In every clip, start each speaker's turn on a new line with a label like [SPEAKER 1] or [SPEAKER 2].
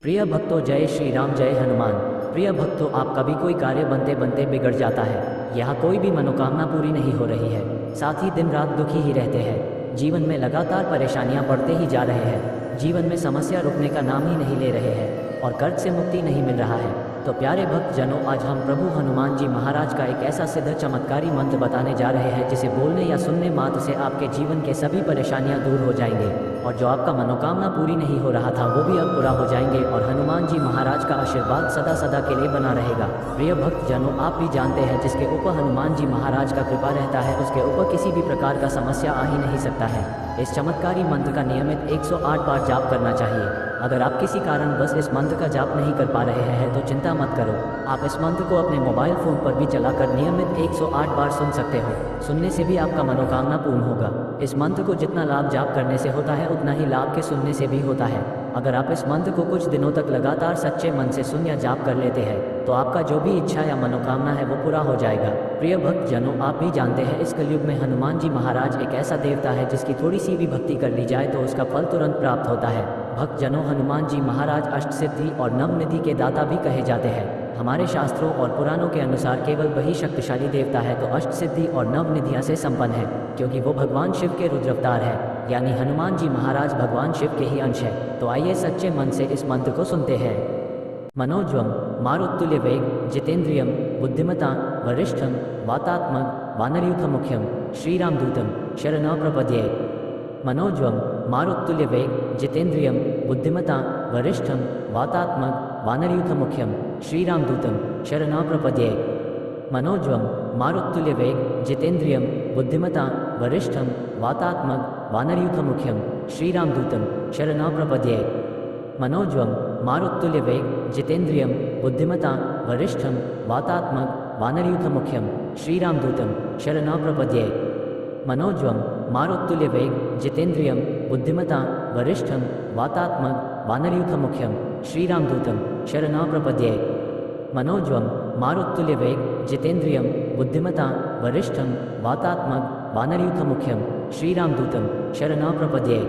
[SPEAKER 1] प्रिय भक्तों, जय श्री राम, जय हनुमान। प्रिय भक्तों, आपका भी कोई कार्य बनते बनते बिगड़ जाता है। यहाँ कोई भी मनोकामना पूरी नहीं हो रही है, साथ ही दिन रात दुखी ही रहते हैं। जीवन में लगातार परेशानियाँ बढ़ते ही जा रहे हैं। जीवन में समस्या रुकने का नाम ही नहीं ले रहे हैं और कर्ज से मुक्ति नहीं मिल रहा है। तो प्यारे भक्त जनों, आज हम प्रभु हनुमान जी महाराज का एक ऐसा सिद्ध चमत्कारी मंत्र बताने जा रहे हैं जिसे बोलने या सुनने मात्र से आपके जीवन के सभी परेशानियां दूर हो जाएंगे और जो आपका मनोकामना पूरी नहीं हो रहा था वो भी अब पूरा हो जाएंगे और हनुमान जी महाराज का आशीर्वाद सदा सदा के लिए बना रहेगा। प्रिय भक्त जनों, आप भी जानते हैं जिसके ऊपर हनुमान जी महाराज का कृपा रहता है उसके ऊपर किसी भी प्रकार का समस्या आ ही नहीं सकता है। इस चमत्कारी मंत्र का नियमित 108 बार जाप करना चाहिए। अगर आप किसी कारण बस इस मंत्र का जाप नहीं कर पा रहे हैं तो चिंता मत करो, आप इस मंत्र को अपने मोबाइल फ़ोन पर भी चलाकर नियमित 108 बार सुन सकते हो। सुनने से भी आपका मनोकामना पूर्ण होगा। इस मंत्र को जितना लाभ जाप करने से होता है उतना ही लाभ के सुनने से भी होता है। अगर आप इस मंत्र को कुछ दिनों तक लगातार सच्चे मन से सुन या जाप कर लेते हैं तो आपका जो भी इच्छा या मनोकामना है वो पूरा हो जाएगा। प्रिय भक्त जनों, आप भी जानते हैं इस कलयुग में हनुमान जी महाराज एक ऐसा देवता है जिसकी थोड़ी सी भी भक्ति कर ली जाए तो उसका फल तुरंत प्राप्त होता है। भक्त जनों, हनुमान जी महाराज अष्ट सिद्धि और नवनिधि के दाता भी कहे जाते हैं। हमारे शास्त्रों और पुराणों के अनुसार केवल वही शक्तिशाली देवता है तो अष्ट सिद्धि और नवनिधियाँ से संपन्न है, क्योंकि वो भगवान शिव के रुद्र अवतार है। यानी हनुमान जी महाराज भगवान शिव के ही अंश है। तो आइए सच्चे मन से इस मंत्र को सुनते हैं। मनोज्वम मारुतुल्य वेग जितेंद्रियम बुद्धिमता वरिष्ठम वातात्मक वानरयूथमुख्यम श्रीरामदूतम शरणं प्रपद्ये। मनोज्वम मारुतुल्य वेग जितेंद्रियम बुद्धिमता वरिष्ठम वातात्मक वानरयूथमुख्यम श्रीरामदूतम शरणं प्रपद्ये। मनोज्वम मारुतुल्य वेग जितेंद्रियम बुद्धिमता वरिष्ठम वातात्मक वानरयूथमुख्यम श्रीरामदूतम शरणं प्रपद्ये। मनोज्वम मारुतुल्य वेग जितेंद्रियम बुद्धिमता वरिष्ठम वातात्मक वानरयूथमुख्यम श्रीरामदूतम शरणं प्रपद्ये। मनोज्वम मारुतुल्य वेग जितेंद्रियम बुद्धिमता वरिष्ठम वातात्मक वानरयूथमुख्यम श्रीरामदूतम शरणं प्रपद्ये। मनोज्वम मारुतुल्य वेग जितेंद्रियम बुद्धिमता वरिष्ठम वातात्मक वानरयूथमुख्यम श्रीरामदूतम शरणं प्रपद्ये।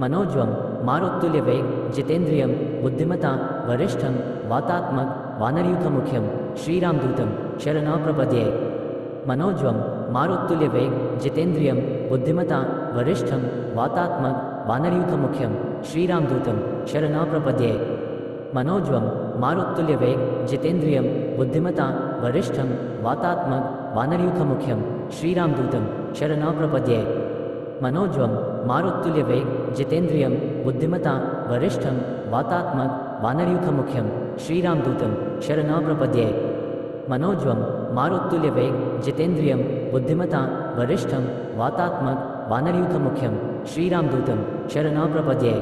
[SPEAKER 1] मनोज्वम मारुतुल्य वेग जितेंद्रियम बुद्धिमता वरिष्ठम वातात्मक वानरयूथमुख्यम श्रीरामदूतम शरणं प्रपद्ये। मनोज्वम मारुतुल्य वेग जितेंद्रियम बुद्धिमता वरिष्ठम वातात्मक वानरयूथमुख्यम श्रीरामदूतम शरणं प्रपद्ये। मनोज्वम मारुतुल्य वेग जितेंद्रियम बुद्धिमता वरिष्ठम वातात्मक वानरयूथमुख्यम श्रीरामदूतम शरणं प्रपद्ये। मनोज्वम मारुतुल्य वेग जितेंद्रियम बुद्धिमता वरिष्ठम वातात्मक वानरयूथमुख्यम श्रीरामदूतम शरणं प्रपद्ये। मनोज्वम मारुतुल्य वेग जितेंद्रियम बुद्धिमता वरिष्ठम वातात्मक वानरयूथमुख्यम श्रीरामदूतम शरणं प्रपद्ये।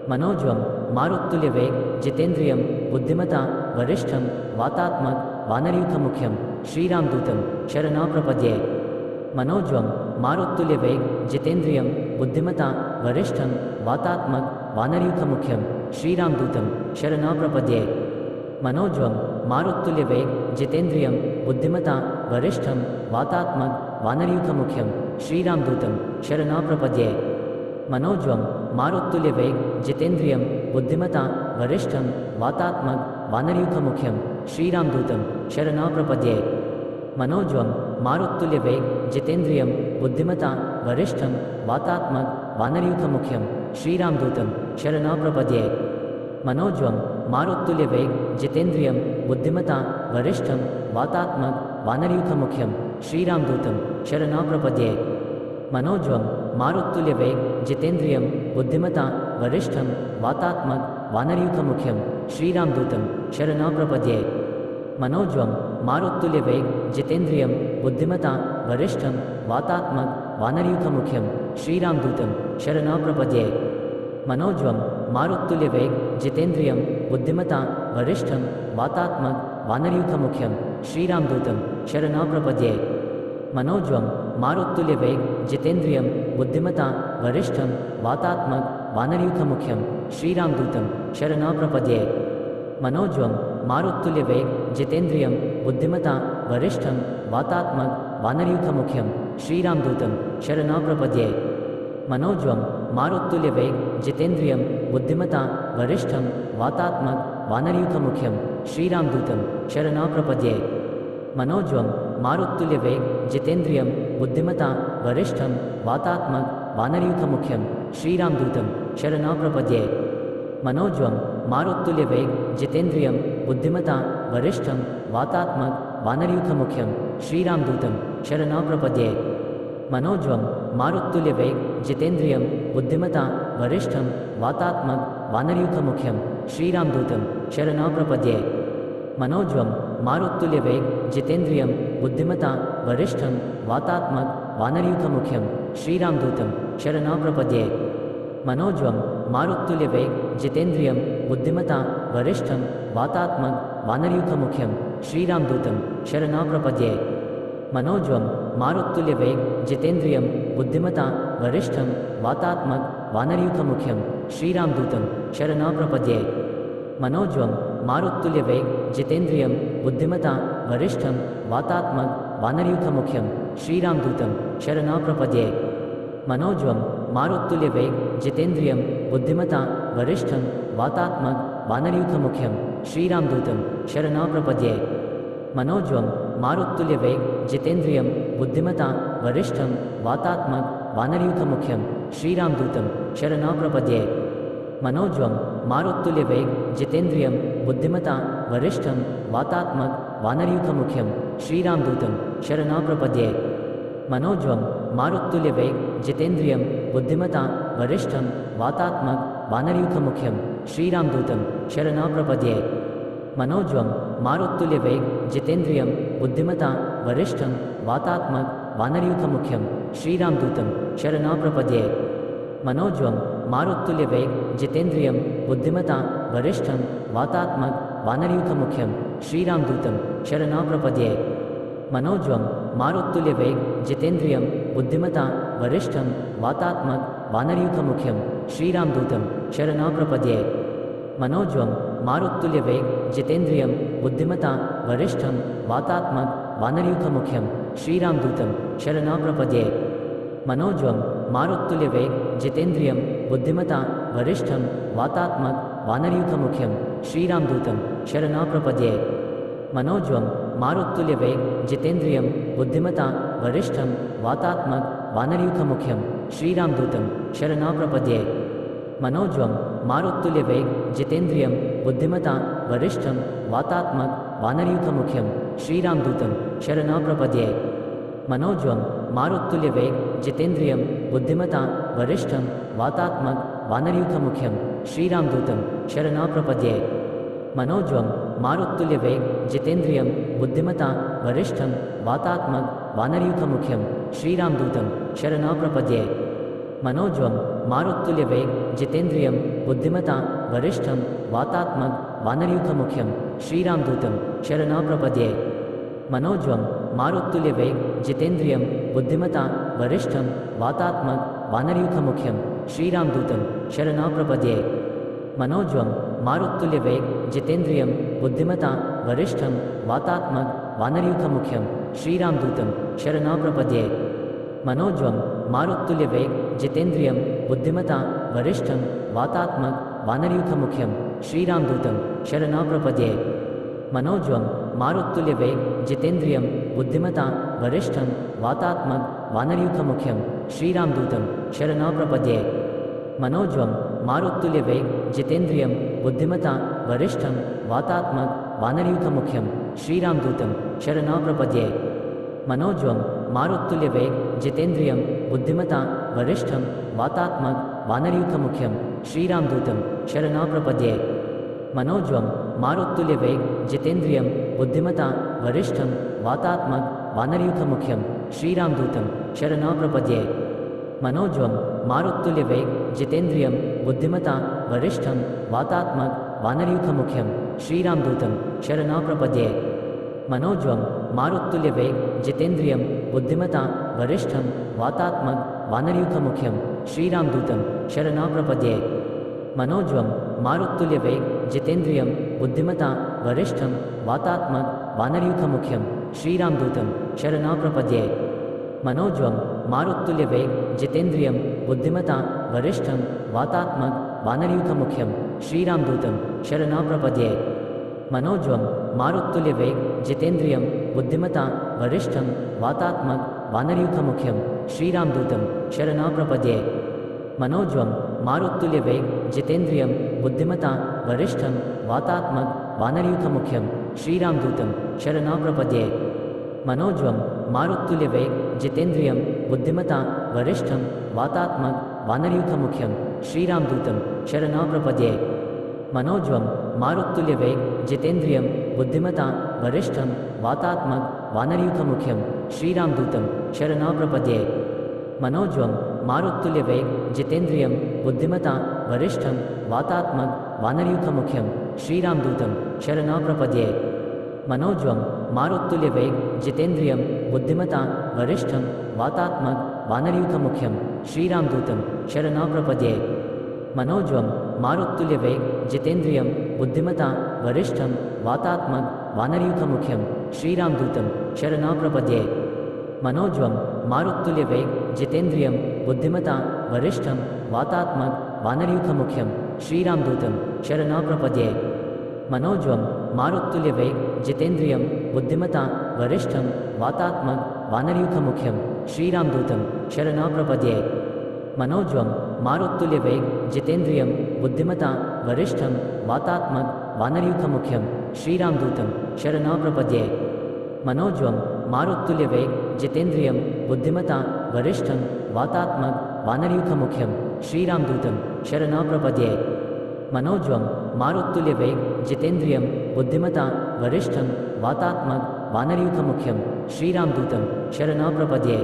[SPEAKER 1] मनोज्वम मारुतुल्य वेग जितेंद्रियम बुद्धिमता वरिष्ठम वातात्मक वानरयूथमुख्यम श्रीरामदूतम शरणं प्रपद्ये। मनोज्वम मारुतुल्य वेग जितेंद्रियम बुद्धिमता वरिष्ठम वातात्मक वानरयूथमुख्यम श्रीरामदूतम शरणं प्रपद्ये। मनोज्वम मारुतुल्य वेग जितेंद्रियम बुद्धिमता वरिष्ठम वातात्मक वानरयूथमुख्यम श्रीरामदूतम शरणं प्रपद्ये। मनोज्वम मारुतुल्य वेग जितेंद्रियम बुद्धिमता वरिष्ठम वातात्मक वानरयूथमुख्यम श्रीरामदूतम शरणं प्रपद्ये। मनोज्वम मारुतुल्य वेग जितेंद्रियम बुद्धिमता वरिष्ठम वातात्मक वानरयूथमुख्यम श्रीरामदूतम शरणं प्रपद्ये। मनोज्वम मारुतुल्य वेग जितेंद्रियम बुद्धिमता वरिष्ठम वातात्मक वानरयूथमुख्यम श्रीरामदूतम शरणं प्रपद्ये। मनोज्वम मारुतुल्य वेग जितेंद्रियम बुद्धिमता वरिष्ठम वातात्मक वानरयूथमुख्यम श्रीरामदूतम शरणं प्रपद्ये। मनोज्वम मारुतुल्य वेग जितेंद्रियम बुद्धिमता वरिष्ठम वातात्मक वानरयूथमुख्यम श्रीरामदूतम शरणं प्रपद्ये। मनोज्वम मारुतुल्य वेग जितेंद्रियम बुद्धिमता वरिष्ठम वातात्मक वानरयूथमुख्यम श्रीरामदूतम शरणं प्रपद्ये। मनोज्वम मारुतुल्य वेग जितेंद्रियम बुद्धिमता वरिष्ठम वातात्मक वानरयूथमुख्यम श्रीरामदूतम शरणं प्रपद्ये। मनोज्वम मारुतुल्य वेग जितेंद्रियम बुद्धिमता वरिष्ठम वातात्मक वानरयूथमुख्यम श्रीरामदूतम शरणं प्रपद्ये। मनोज्वम मारुत्तुल्यवेग जितेन्द्रियं बुद्धिमता वरिष्ठं वातात्मक वानरयूथमुख्यं श्रीरामदूतं शरणं प्रपद्ये। मनोज्वं मारुत्तुल्यवेग जितेन्द्रियं बुद्धिमता वरिष्ठं वातात्मक वानरयूथमुख्यं श्रीरामदूतं शरणं प्रपद्ये। मनोज्वं मारुत्तुल्यवेग जितेन्द्रियं बुद्धिमता वरिष्ठं वातात्मक वानरयूथमुख्यं श्रीरामदूतं शरणं प्रपद्ये। मनोज्वं मारुत्तुल्यवेग जितेन्द्रियं बुद्धिमता वरिष्ठं वातात्मक वानरयूथमुख्यं श्रीरामदूतं शरणं प्रपद्ये। मनोज्वं मारुत्तुल्यवेग जितेन्द्रियं बुद्धिमता वरिष्ठं वातात्मक वानरयूथमुख्यं श्रीरामदूतं शरणं प्रपद्ये। मनोज्वं मारुत्तुल्यवेग जितेन्द्रियं बुद्धिमता वरिष्ठं वातात्मक वानरयूथमुख्यं श्रीरामदूतं शरणं प्रपद्ये। मनोज्वं मारुत्तुल्यवेग जितेन्द्रियं बुद्धिमता वरिष्ठं वातात्मक वानरयूथमुख्यं श्रीरामदूतं शरणं प्रपद्ये। मनोज्वं मारुत्तुल्यवेग जितेन्द्रियं बुद्धिमता वरिष्ठं वातात्मक वानरयूथमुख्यं श्रीरामदूतं शरणं प्रपद्ये। मनोज्वं मारुत्तुल्यवेग जितेन्द्रियं बुद्धिमता वरिष्ठं वातात्मक वानरयूथमुख्यं श्रीरामदूतं शरणं प्रपद्ये। मनोज्वं मारुत्तुल्यवेग जितेन्द्रियं बुद्धिमता वरिष्ठं वातात्मक वानरयूथमुख्यं श्रीरामदूतं शरणं प्रपद्ये। मनोज्वं मारुत्तुल्यवेग जितेन्द्रियं बुद्धिमता वरिष्ठं वातात्मक वानरयूथमुख्यं श्रीरामदूतं शरणं प्रपद्ये। मनोज्वं मारुत्तुल्यवेग जितेन्द्रियं बुद्धिमता वरिष्ठं वातात्मक वानरयूथमुख्यं श्रीरामदूतं शरणं प्रपद्ये। मनोज्वं मारुत्तुल्यवेग जितेन्द्रियं बुद्धिमता वरिष्ठं वातात्मक वानरयूथमुख्यं श्रीरामदूतं शरणं प्रपद्ये। मनोज्वं मारुत्तुल्यवेग जितेन्द्रियं बुद्धिमता वरिष्ठं वातात्मक वानरयूथमुख्यं श्रीरामदूतं शरणं प्रपद्ये। मनोज्वं मारुत्तुल्यवेग जितेन्द्रियं बुद्धिमता वरिष्ठं वातात्मक वानरयूथमुख्यं श्रीरामदूतं शरणं प्रपद्ये। मनोज्वं मारुत्तुल्यवेग जितेन्द्रियं बुद्धिमता वरिष्ठं वातात्मक वानरयूथमुख्यं श्रीरामदूतं शरणं प्रपद्ये। मनोज्वं मारुत्तुल्यवेग जितेन्द्रियं बुद्धिमता वरिष्ठं वातात्मक वानरयूथमुख्यं श्रीरामदूतं शरणं प्रपद्ये। मनोज्वं मारुत्तुल्यवेग जितेन्द्रियं बुद्धिमता वरिष्ठं वातात्मक वानरयूथमुख्यं श्रीरामदूतं शरणं प्रपद्ये। मनोज्वं मारुत्तुल्यवेग जितेन्द्रियं बुद्धिमता वरिष्ठं वातात्मक वानरयूथमुख्यं श्रीरामदूतं शरणं प्रपद्ये। मनोज्वं मारुत्तुल्यवेग जितेन्द्रियं बुद्धिमता वरिष्ठं वातात्मक वानरयूथमुख्यं श्रीरामदूतं शरणं प्रपद्ये। मनोज्वं मारुत्तुल्यवेग जितेन्द्रियं बुद्धिमता वरिष्ठं वातात्मक वानरयूथमुख्यं श्रीरामदूतं शरणं प्रपद्ये। मनोज्वं मारुत्तुल्यवेग जितेन्द्रियं बुद्धिमता वरिष्ठं वातात्मक वानरयूथमुख्यं श्रीरामदूतं शरणं प्रपद्ये। मनोज्वं मारुत्तुल्यवेग जितेन्द्रियं बुद्धिमता वरिष्ठं वातात्मक वानरयूथमुख्यं श्रीरामदूतं शरणं प्रपद्ये। मनोज्वं मारुत्तुल्यवेग जितेन्द्रियं बुद्धिमता वरिष्ठं वातात्मक वानरयूथमुख्यं श्रीरामदूतं शरणं प्रपद्ये। मनोज्वं मारुत्तुल्यवेग जितेन्द्रियं बुद्धिमता वरिष्ठं वातात्मक वानरयूथमुख्यं श्रीरामदूतं शरणं प्रपद्ये। मनोज्वं मारुत्तुल्यवेग जितेन्द्रियं बुद्धिमता वरिष्ठं वातात्मक वानरयूथमुख्यं श्रीरामदूतं शरणं प्रपद्ये। मनोज्वं मारुत्तुल्यवेग जितेन्द्रियं बुद्धिमता वरिष्ठं वातात्मक वानरयूथमुख्यं श्रीरामदूतं शरणं प्रपद्ये। मनोज्वं मारुत्तुल्यवेग जितेन्द्रियं बुद्धिमता वरिष्ठं वातात्मक वानरयूथमुख्यं श्रीरामदूतं शरणं प्रपद्ये। मनोज्वं मारुत्तुल्यवेग जितेन्द्रियं बुद्धिमता वरिष्ठं वातात्मक वानरयूथमुख्यं श्रीरामदूतं शरणं प्रपद्ये। मनोज्वं मारुत्तुल्यवेग जितेन्द्रियं बुद्धिमता वरिष्ठं वातात्मक वानरयूथमुख्यं श्रीरामदूतं शरणं प्रपद्ये। मनोज्वं मारुत्तुल्यवेग जितेन्द्रियं बुद्धिमता वरिष्ठं वातात्मक वानरयूथमुख्यं श्रीरामदूतं शरणं प्रपद्ये। मनोज्वं मारुत्तुल्यवेग जितेन्द्रियं बुद्धिमता वरिष्ठं वातात्मक वानरयूथमुख्यं श्रीरामदूतं शरणं प्रपद्ये। मनोज्वं मारुत्तुल्यवेग जितेन्द्रियं बुद्धिमता वरिष्ठं वातात्मक वानरयूथमुख्यं श्रीरामदूतं शरणं प्रपद्ये। मनोज्वं मारुत्तुल्यवेग जितेन्द्रियं बुद्धिमतां वरिष्ठं वातात्मक वानरयूथमुख्यं श्रीरामदूतं शरणं प्रपद्ये। मनोज्वं मारुत्तुल्यवेग जितेन्द्रियं बुद्धिमतां वरिष्ठं वातात्मक वानरयूथमुख्यं श्रीरामदूतं शरणं प्रपद्ये। मनोज्वं मारुत्तुल्यवेग जितेन्द्रियं बुद्धिमतां वरिष्ठं वातात्मक वानरयूथमुख्यं श्रीरामदूतं शरणं प्रपद्ये। मनोज्वं मारुत्तुल्यवेग जितेन्द्रियं बुद्धिमतां वरिष्ठं वातात्मक वानरयूथमुख्यं श्रीरामदूतं शरणं प्रपद्ये। मनोज्वं मारुत्तुल्यवेग जितेन्द्रियं बुद्धिमतां वरिष्ठं वातात्मक वानरयूथमुख्यं श्रीरामदूतं शरणं प्रपद्ये। मनोज्वं मारुत्तुल्यवेग जितेन्द्रियं बुद्धिमतां वरिष्ठं वातात्मक वानरयूथमुख्यं श्रीरामदूतं शरणं प्रपद्ये। मनोज्वं मारुत्तुल्यवेग जितेन्द्रियं बुद्धिमतां वरिष्ठं वातात्मक वानरयूथमुख्यं श्रीरामदूतं शरणं प्रपद्ये। मनोज्वं मारुत्तुल्यवेग जितेन्द्रियं बुद्धिमतां वरिष्ठं वातात्मक वानरयूथमुख्यं श्रीरामदूतं शरणं प्रपद्ये। मनोज्वं मारुत्तुल्यवेग जितेन्द्रियं बुद्धिमतां वरिष्ठं वातात्मक वानरयूथमुख्यं श्रीरामदूतं शरणं प्रपद्ये। मनोज्वं मारुत्तुल्यवेग जितेन्द्रियं बुद्धिमतां वरिष्ठं वातात्मक वानरयूथमुख्यं श्रीरामदूतं शरणं प्रपद्ये। मनोज्वं मारुत्तुल्यवेग जितेन्द्रियं बुद्धिमतां वरिष्ठं वातात्मक वानरयूथमुख्यं श्रीरामदूतं शरणं प्रपद्ये। मनोज्वं मारुत्तुल्यवेग जितेन्द्रियं बुद्धिमतां वरिष्ठं वातात्मक वानरयूथमुख्यं श्रीरामदूतं शरणं प्रपद्ये।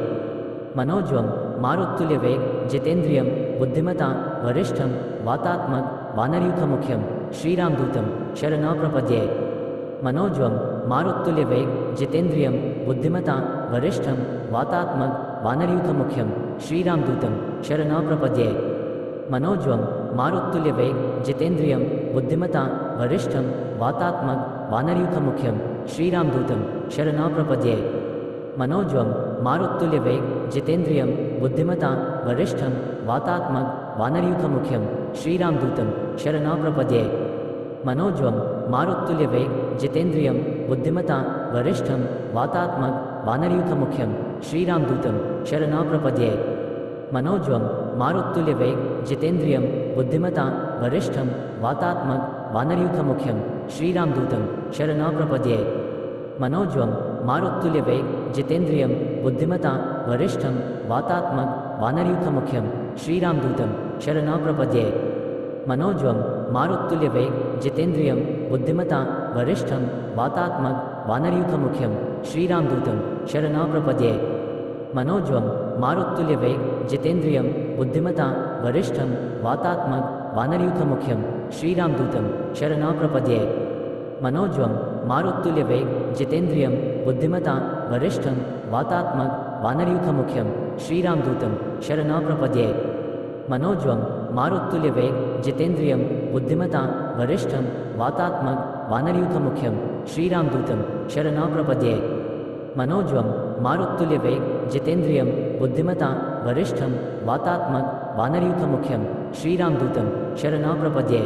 [SPEAKER 1] मनोज्वं मारुत्तुल्यवेग जितेन्द्रियं बुद्धिमतां वरिष्ठं वातात्मक वानरयूथमुख्यं श्रीरामदूतं शरणं प्रपद्ये। मनोज्वं मारुत्तुल्यवेग जितेन्द्रियं बुद्धिमतां वरिष्ठं वातात्मक वानरयूथमुख्यं श्रीरामदूतं शरणं प्रपद्ये। मनोज्वं मारुत्तुल्यवेग जितेन्द्रियं बुद्धिमतां वरिष्ठं वातात्मक वानरयूथमुख्यं श्रीरामदूतं शरणं प्रपद्ये। मनोज्वं मारुत्तुल्यवेग जितेन्द्रियं बुद्धिमतां वरिष्ठं वातात्मक वानरयूथमुख्यं श्रीरामदूतं शरणं प्रपद्ये। मनोज्वं मारुत्तुल्यवेग जितेन्द्रियं बुद्धिमतां वरिष्ठं वातात्मक वानरयूथमुख्यं श्रीरामदूतं शरणं प्रपद्ये। मनोज्वं मारुत्तुल्यवेग जितेन्द्रियं बुद्धिमतां वरिष्ठं वातात्मक वानरयूथमुख्यं श्रीरामदूतं शरणं प्रपद्ये। मनोज्वं मारुत्तुल्यवेग जितेन्द्रियं बुद्धिमतां वरिष्ठं वातात्मक वानरयूथमुख्यं श्रीरामदूतं शरणं प्रपद्ये। मनोज्वं मारुत्तुल्यवेग जितेन्द्रियं बुद्धिमतां वरिष्ठं वातात्मक वानरयूथमुख्यं श्रीरामदूतं शरणं प्रपद्ये। मनोज्वं मारुत्तुल्यवेग जितेन्द्रियं बुद्धिमतां वरिष्ठं वातात्मक वानरयूथमुख्यं श्रीरामदूतं शरणं प्रपद्ये। मनोज्वं मारुत्तुल्यवेग जितेन्द्रियं बुद्धिमतां वरिष्ठं वातात्मक वानरयूथमुख्यं श्रीरामदूतं शरणं प्रपद्ये। मनोज्वं मारुत्तुल्यवेग जितेन्द्रियं बुद्धिमतां वरिष्ठं वातात्मक वानरयूथमुख्यं श्रीरामदूतं शरणं प्रपद्ये। मनोज्वं मारुत्तुल्यवेग जितेन्द्रियं बुद्धिमतां वरिष्ठं वातात्मक वानरयूथमुख्यं श्रीरामदूतं शरणं प्रपद्ये।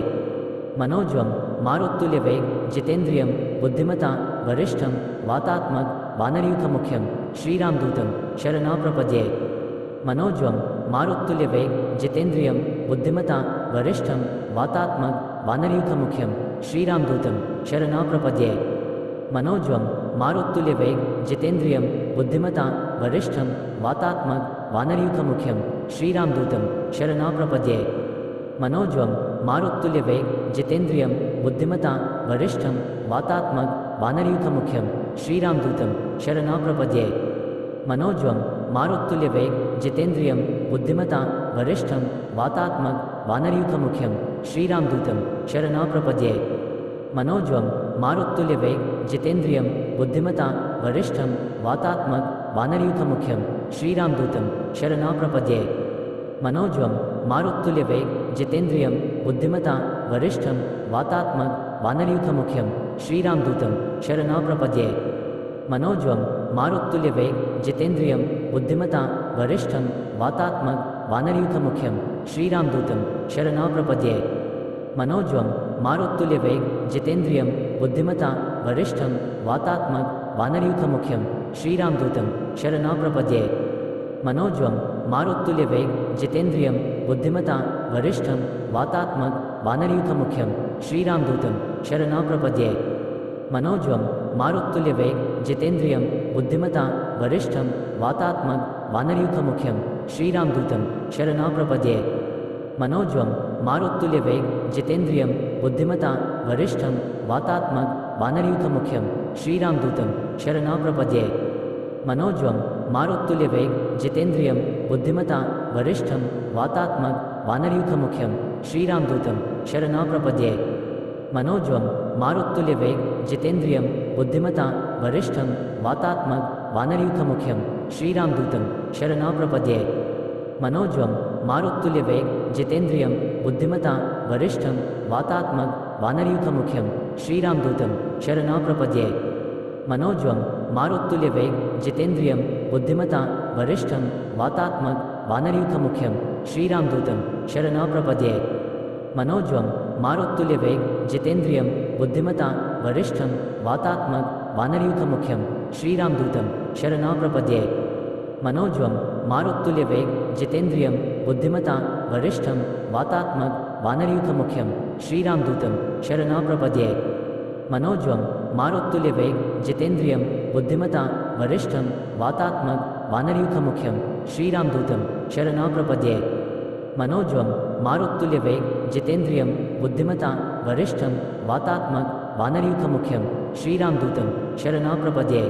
[SPEAKER 1] मनोज्वं मारुत्तुल्यवेग जितेन्द्रियं बुद्धिमतां वरिष्ठं वातात्मक वानरयूथमुख्यं श्रीरामदूतं शरणं प्रपद्ये। मनोज्वं मारुत्तुल्यवेग जितेन्द्रियं बुद्धिमतां वरिष्ठं वातात्मक वानरयूथमुख्यं श्रीरामदूतं शरणं प्रपद्ये। मनोज्वं मारुत्तुल्यवेग जितेन्द्रियं बुद्धिमतां वरिष्ठं वातात्मक वानरयूथमुख्यं श्रीरामदूतं शरणं प्रपद्ये। मनोज्वं मारुत्तुल्यवेग जितेन्द्रियं बुद्धिमतां वरिष्ठं वातात्मक वानरयूथमुख्यं श्रीरामदूतं शरणं प्रपद्ये। मनोज्वं मारुत्तुल्यवेग जितेन्द्रियं बुद्धिमतां वरिष्ठं वातात्मक वानरयूथमुख्यं श्रीरामदूतं शरणं प्रपद्ये। मनोज्वं मारुत्तुल्यवेग जितेन्द्रियं बुद्धिमतां वरिष्ठं वातात्मक वानरयूथमुख्यं श्रीरामदूतं शरणं प्रपद्ये। मनोज्वं मारुत्तुल्यवेग जितेन्द्रियं बुद्धिमतां वरिष्ठं वातात्मक वानरयूथमुख्यं श्रीरामदूतं शरणं प्रपद्ये। मनोज्वं मारुत्तुल्यवेग जितेन्द्रियं बुद्धिमतां वरिष्ठं वातात्मक वानरयूथमुख्यं श्रीरामदूतं शरणं प्रपद्ये। मनोज्वं मारुत्तुल्यवेग जितेन्द्रियं बुद्धिमता वरिष्ठं वातात्मक वानरयूथमुख्यं श्रीरामदूतं शरणं प्रपद्ये। मनोज्वं मारुत्तुल्यवेग जितेन्द्रियं बुद्धिमता वरिष्ठं वातात्मक वानरयूथमुख्यं श्रीरामदूतं शरणं प्रपद्ये। मनोज्वं मारुत्तुल्यवेग जितेन्द्रियं बुद्धिमता वरिष्ठं वातात्मक वानरयूथमुख्यं श्रीरामदूतं शरणं प्रपद्ये। मनोज्वं मारुत्तुल्यवेग जितेन्द्रियं बुद्धिमता वरिष्ठं वातात्मक वानरयूथमुख्यं श्रीरामदूतं शरणं प्रपद्ये। मनोज्वं मारुत्तुल्यवेग जितेन्द्रियं बुद्धिमता वरिष्ठं वातात्मक वानरयूथमुख्यं श्रीरामदूतं शरणं प्रपद्ये। मनोज्वं मारुत्तुल्यवेग जितेन्द्रियं बुद्धिमता वरिष्ठं वातात्मक वानरयूथमुख्यं श्रीरामदूतं शरणं प्रपद्ये। मनोज्वं मारुत्तुल्यवेग जितेन्द्रियं बुद्धिमता वरिष्ठं वातात्मक वानरयूथमुख्यं श्रीरामदूतं शरणं प्रपद्ये। मनोज्वं मारुत्तुल्यवेग जितेन्द्रियं बुद्धिमता वरिष्ठं वातात्मक वानरयूथमुख्यं श्रीरामदूतं शरणं प्रपद्ये। मनोज्वं मारुत्तुल्यवेग जितेन्द्रियं बुद्धिमता वरिष्ठं वातात्मक वानरयूथमुख्यं श्रीरामदूतं शरणं प्रपद्ये। मनोज्वं मारुत्तुल्यवेग जितेन्द्रियं बुद्धिमता वरिष्ठं वातात्मक वानरयूथमुख्यं श्रीरामदूतं शरणं प्रपद्ये। मनोज्वं मारुत्तुल्यवेग जितेन्द्रियं बुद्धिमता वरिष्ठं वातात्मक वानरयूथमुख्यं श्रीरामदूतं शरणं प्रपद्ये। मनोज्वं मारुत्तुल्यवेग जितेन्द्रियं बुद्धिमता वरिष्ठं वातात्मक वानरयूथमुख्यं श्रीरामदूतं शरणं प्रपद्ये।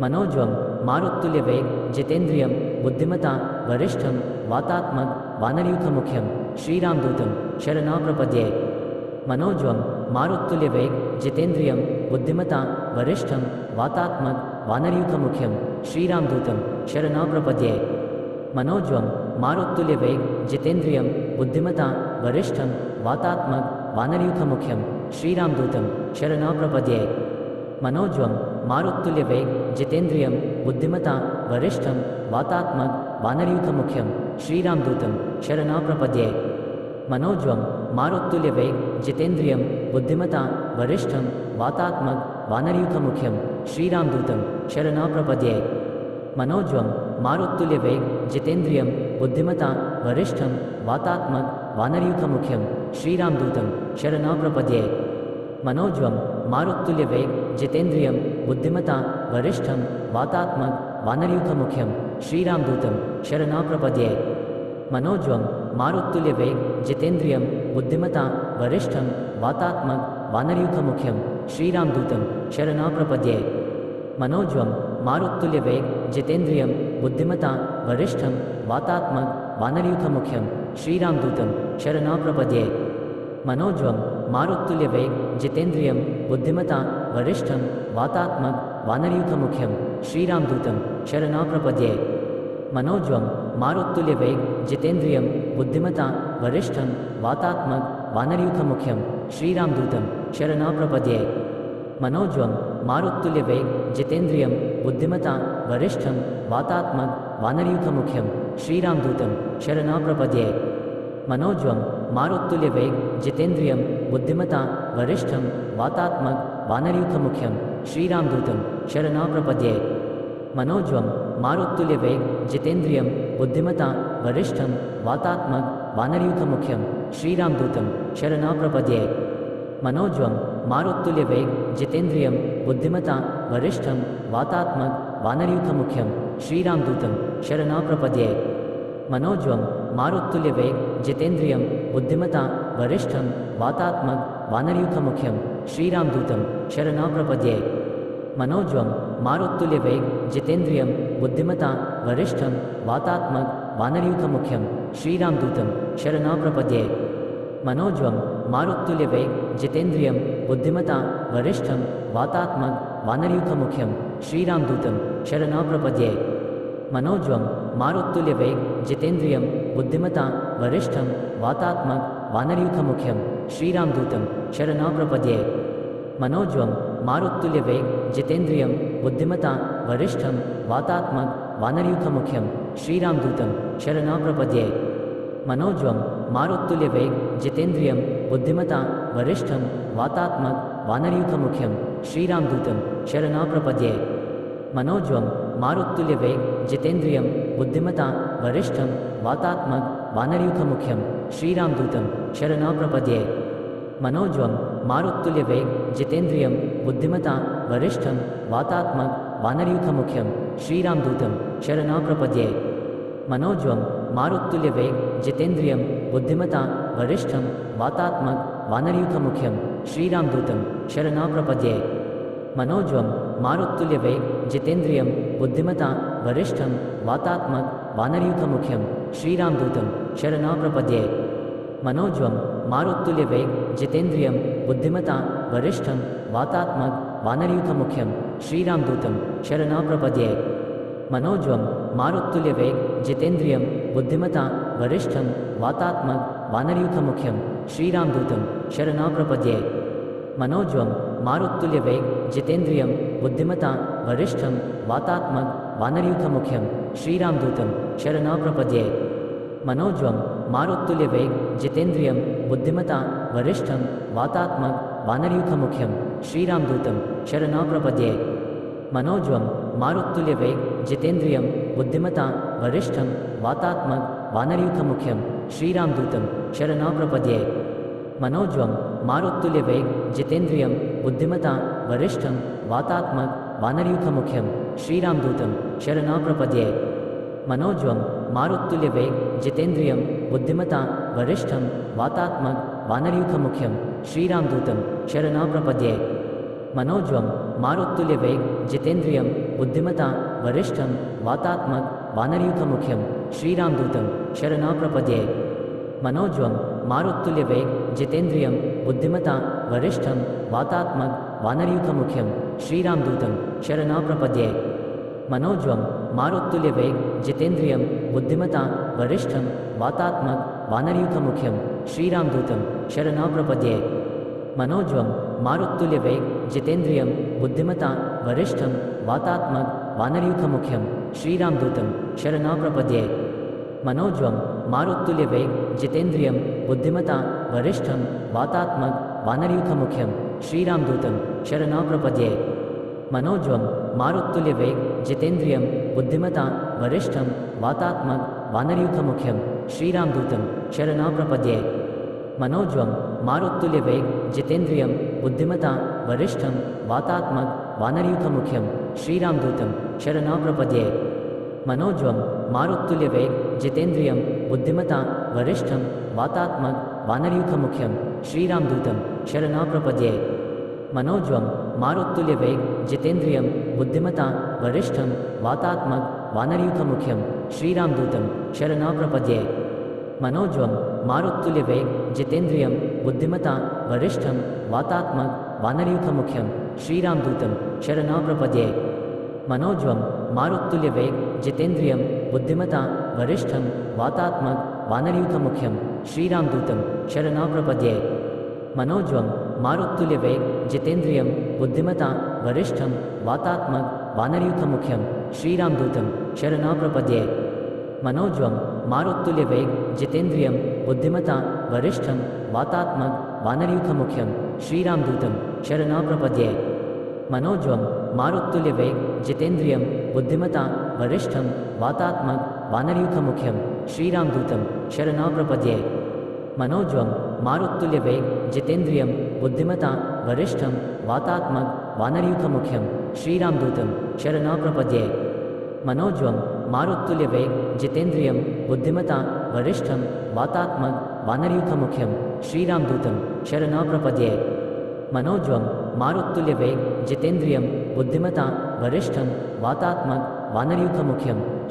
[SPEAKER 1] मनोज्वं मारुत्तुल्यवेग जितेन्द्रियं बुद्धिमता वरिष्ठं वातात्मक वानरयूथमुख्यं श्रीरामदूतं शरणं प्रपद्ये। मनोज्वं मारुत्तुल्यवेग जितेन्द्रियं बुद्धिमता वरिष्ठं वातात्मक वानरयूथमुख्यं श्रीरामदूतं शरणं प्रपद्ये। मनोज्वं मारुत्तुल्यवेग जितेन्द्रियं बुद्धिमता वरिष्ठं वातात्मक वानरयूथमुख्यं श्रीरामदूतं शरणं प्रपद्ये। मनोज्वं मारुत्तुल्यवेग जितेन्द्रियं बुद्धिमता वरिष्ठं वातात्मक वानरयूथमुख्यं श्रीरामदूतं शरणं प्रपद्ये। मनोज्वं मारुत्तुल्यवेग जितेन्द्रियं बुद्धिमता वरिष्ठं वातात्मक वानरयूथमुख्यं श्रीरामदूतं शरणं प्रपद्ये। मनोज्वं मारुत्तुल्यवेग जितेन्द्रियं बुद्धिमता वरिष्ठं वातात्मक वानरयूथमुख्यं श्रीरामदूतं शरणं प्रपद्ये। मनोज्वं मारुत्तुल्यवेग जितेन्द्रियं बुद्धिमता वरिष्ठं वातात्मक वानरयूथमुख्यं श्रीरामदूतं शरणं प्रपद्ये। मनोज्वं मारुत्तुल्यवेग जितेन्द्रियं बुद्धिमता वरिष्ठं वातात्मक वानरयूथमुख्यं श्रीरामदूतं शरणं प्रपद्ये। मनोज्वं मारुत्तुल्यवेग जितेन्द्रियं बुद्धिमता वरिष्ठं वातात्मक वानरयूथमुख्यं श्रीरामदूतं शरणं प्रपद्ये। मनोज्वं मारुत्तुल्यवेग जितेन्द्रियं बुद्धिमता वरिष्ठं वातात्मक वानरयूथमुख्यं श्रीरामदूतं शरणं प्रपद्ये। मनोज्वं मारुत्तुल्यवेग जितेन्द्रियं बुद्धिमता वरिष्ठं वातात्मक वानरयूथमुख्यं श्रीरामदूतं शरणं प्रपद्ये। मनोज्वं मारुत्तुल्यवेग जितेन्द्रियं बुद्धिमता वरिष्ठं वातात्मक वानरयूथमुख्यं श्रीरामदूतं शरणं प्रपद्ये। मनोज्वं मारुत्तुल्यवेग जितेन्द्रियं बुद्धिमता वरिष्ठं वातात्मक वानरयूथमुख्यं श्रीरामदूतं शरणं प्रपद्ये। मनोज्वं मारुत्तुल्यवेग जितेन्द्रियं बुद्धिमता वरिष्ठं वातात्मक वानरयूथमुख्यं श्रीरामदूतं शरणं प्रपद्ये। मनोज्वं मारुत्तुल्यवेग जितेन्द्रियं बुद्धिमता वरिष्ठं वातात्मक वानरयूथमुख्यं श्रीरामदूतं शरणं प्रपद्ये। मनोज्वं मारुत्तुल्यवेग जितेन्द्रियं बुद्धिमता वरिष्ठं वातात्मक वानरयूथमुख्यं श्रीरामदूतं शरणं प्रपद्ये। मनोज्वं मारुत्तुल्यवेग जितेन्द्रियं बुद्धिमता वरिष्ठं वातात्मक वानरयूथमुख्यं श्रीरामदूतं शरणं प्रपद्ये। मनोज्वं मारुत्तुल्यवेग जितेन्द्रियं बुद्धिमता वरिष्ठं वातात्मक वानरयूथमुख्यं श्रीरामदूतं शरणं प्रपद्ये। मनोज्वं मारुत्तुल्यवेग जितेन्द्रियं बुद्धिमता वरिष्ठं वातात्मक वानरयूथमुख्यं श्रीरामदूतं शरणं प्रपद्ये। मनोज्वं मारुत्तुल्यवेग जितेन्द्रियं बुद्धिमता वरिष्ठं वातात्मक वानरयूथमुख्यं श्रीरामदूतं शरणं प्रपद्ये। मनोज्वं मारुत्तुल्यवेग जितेन्द्रियं बुद्धिमतां वरिष्ठं वातात्मक वानरयूथमुख्यं श्रीरामदूतं शरणं प्रपद्ये। मनोज्वं मारुत्तुल्यवेग जितेन्द्रियं बुद्धिमतां वरिष्ठं वातात्मक वानरयूथमुख्यं श्रीरामदूतं शरणं प्रपद्ये। मनोज्वं मारुत्तुल्यवेग जितेन्द्रियं बुद्धिमतां वरिष्ठं वातात्मक वानरयूथमुख्यं श्रीरामदूतं शरणं प्रपद्ये। मनोज्वं मारुत्तुल्यवेग जितेन्द्रियं बुद्धिमतां वरिष्ठं वातात्मक वानरयूथमुख्यं श्रीरामदूतं शरणं प्रपद्ये। मनोज्वं मारुत्तुल्यवेग जितेन्द्रियं बुद्धिमतां वरिष्ठं वातात्मक वानरयूथमुख्यं श्रीरामदूतं शरणं प्रपद्ये। मनोज्वं मारुत्तुल्यवेग जितेन्द्रियं बुद्धिमतां वरिष्ठं वातात्मक वानरयूथमुख्यं श्रीरामदूतं शरणं प्रपद्ये। मनोज्वं मारुत्तुल्यवेग जितेन्द्रियं बुद्धिमतां वरिष्ठं वातात्मक वानरयूथमुख्यं श्रीरामदूतं शरणं प्रपद्ये। मनोज्वं मारुत्तुल्यवेग जितेन्द्रियं बुद्धिमतां वरिष्ठं वातात्मक वानरयूथमुख्यं श्रीरामदूतं शरणं प्रपद्ये। मनोज्वं मारुत्तुल्यवेग जितेन्द्रियं बुद्धिमतां वरिष्ठं वातात्मक वानरयूथमुख्यं श्रीरामदूतं शरणं प्रपद्ये। मनोज्वं मारुत्तुल्यवेग जितेन्द्रियं बुद्धिमतां वरिष्ठं वातात्मक वानरयूथमुख्यं श्रीरामदूतं शरणं प्रपद्ये। मनोज्वं मारुत्तुल्यवेग जितेन्द्रियं बुद्धिमतां वरिष्ठं वातात्मक वानरयूथमुख्यं श्रीरामदूतं शरणं प्रपद्ये। मनोज्वं मारुत्तुल्यवेग जितेन्द्रियं बुद्धिमतां वरिष्ठं वातात्मक वानरयूथमुख्यं श्रीरामदूतं शरणं प्रपद्ये। मनोज्वं मारुत्तुल्यवेग जितेन्द्रियं बुद्धिमतां वरिष्ठं वातात्मक वानरयूथमुख्यं श्रीरामदूतं शरणं प्रपद्ये। मनोज्वं मारुत्तुल्यवेग जितेन्द्रियं बुद्धिमतां वरिष्ठं वातात्मक वानरयूथमुख्यं श्रीरामदूतं शरणं प्रपद्ये। मनोज्वं मारुत्तुल्यवेग जितेन्द्रियं बुद्धिमतां वरिष्ठं वातात्मक वानरयूथमुख्यं श्रीरामदूतं शरणं प्रपद्ये। मनोज्वं मारुत्तुल्यवेग जितेन्द्रियं बुद्धिमतां वरिष्ठं वातात्मक वानरयूथमुख्यं श्रीरामदूतं शरणं प्रपद्ये। मनोज्वं मारुत्तुल्यवेग जितेन्द्रियं बुद्धिमतां वरिष्ठं वातात्मक वानरयूथमुख्यं श्रीरामदूतं शरणं प्रपद्ये। मनोज्वं मारुत्तुल्यवेग जितेन्द्रियं बुद्धिमतां वरिष्ठं वातात्मक वानरयूथमुख्यं श्रीरामदूतं शरणं प्रपद्ये। मनोज्वं मारुत्तुल्यवेग जितेन्द्रियं बुद्धिमतां वरिष्ठं वातात्मक वानरयूथमुख्यं श्रीरामदूतं शरणं प्रपद्ये। मनोज्वं मारुत्तुल्यवेग जितेन्द्रियं बुद्धिमतां वरिष्ठं वातात्मक वानरयूथमुख्यं श्रीरामदूतं शरणं प्रपद्ये। मनोज्वं मारुत्तुल्यवेग जितेन्द्रियं बुद्धिमतां वरिष्ठं वातात्मक वानरयूथमुख्यं श्रीरामदूतं शरणं प्रपद्ये। मनोज्वं मारुत्तुल्यवेग जितेन्द्रियं बुद्धिमतां वरिष्ठं वातात्मक वानरयूथमुख्यं श्रीरामदूतं शरणं प्रपद्ये। मनोज्वं मारुत्तुल्यवेग जितेन्द्रियं बुद्धिमतां वरिष्ठं वातात्मक वानरयूथमुख्यं श्रीरामदूतं शरणं प्रपद्ये। मनोज्वं मारुत्तुल्यवेग जितेन्द्रियं बुद्धिमतां वरिष्ठं वातात्मक वानरयूथमुख्यं श्रीरामदूतं शरणं प्रपद्ये। मनोज्वं मारुत्तुल्यवेग जितेन्द्रियं बुद्धिमतां वरिष्ठं वातात्मक वानरयूथमुख्यं श्रीरामदूतं शरणं प्रपद्ये। मनोज्वं मारुत्तुल्यवेग जितेन्द्रियं बुद्धिमतां वरिष्ठं वातात्मक वानरयूथमुख्यं श्रीरामदूतं शरणं प्रपद्ये। मनोज्वं मारुत्तुल्यवेग जितेन्द्रियं बुद्धिमतां वरिष्ठं वातात्मक वानरयूथमुख्यं श्रीरामदूतं शरणं प्रपद्ये। मनोज्वं मारुत्तुल्यवेग जितेन्द्रियं बुद्धिमतां वरिष्ठं वातात्मक वानरयूथमुख्यं श्रीरामदूतं शरणं प्रपद्ये। मनोज्वं मारुत्तुल्यवेग जितेन्द्रियं बुद्धिमतां वरिष्ठं वातात्मक वानरयूथमुख्यं